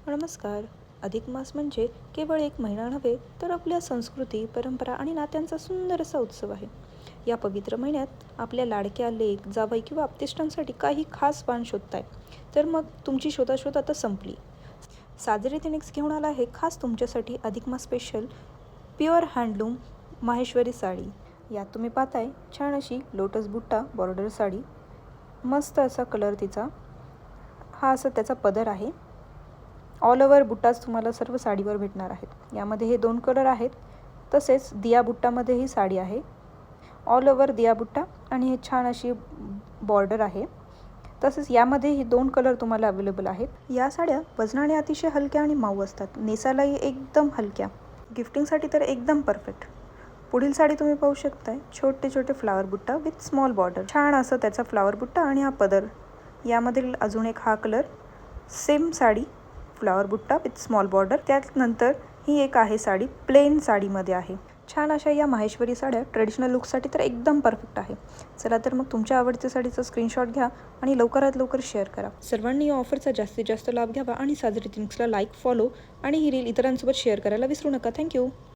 नमस्कार. अधिक मास म्हणजे केवळ एक महिना नव्हे, तर आपल्या संस्कृती, परंपरा आणि नात्यांचा सुंदर असा उत्सव आहे. या पवित्र महिन्यात आपल्या लाडक्या लेक, जावई किंवा आप्तेष्टांसाठी काही खास वाण शोधताय, तर मग तुमची शोधाशोध आता संपली. साजे रेथिनिक्स घेऊन आला आहे खास तुमच्यासाठी Adhik Maas special pure handloom Maheshwari sari. यात तुम्ही पाहताय छान अशी लोटस बुट्टा बॉर्डर साडी, मस्त असा कलर तिचा, हा असा त्याचा पदर आहे. ऑल ओव्हर बुट्टाच तुम्हाला सर्व साडीवर भेटणार आहेत. यामध्ये हे 2 कलर आहेत. तसेच दिया बुट्टामध्ये ही साडी आहे. ऑल ओव्हर दिया बुट्टा आणि हे छान अशी बॉर्डर आहे. तसेच यामध्ये हे 2 कलर तुम्हाला अवेलेबल आहेत. या साड्या वजनाने अतिशय हलक्या आणि मऊ असतात. नेसायलाही एकदम हलक्या. गिफ्टिंगसाठी तर एकदम परफेक्ट. पुढील साडी तुम्ही पाहू शकताय. छोटे छोटे फ्लावर बुट्टा विथ स्मॉल बॉर्डर. छान असं त्याचा फ्लावर बुट्टा आणि हा पदर. यामधील अजून एक हा कलर. सेम साडी, फ्लावर बुट्टा विथ स्मॉल बॉर्डर. त्यानंतर ही एक आहे साडी, प्लेन साडीमध्ये आहे. छान अशा या माहेश्वरी साड्या ट्रेडिशनल लुकसाठी तर एकदम परफेक्ट आहे. चला तर मग तुमच्या आवडत्या साडीचा स्क्रीनशॉट घ्या आणि लवकरात लवकर शेअर करा. सर्वांनी या ऑफरचा जास्तीत जास्त लाभ घ्यावा आणि साजे रेथिनिक्सला लाईक, फॉलो आणि ही रील इतरांसोबत शेअर करायला विसरू नका. थँक्यू.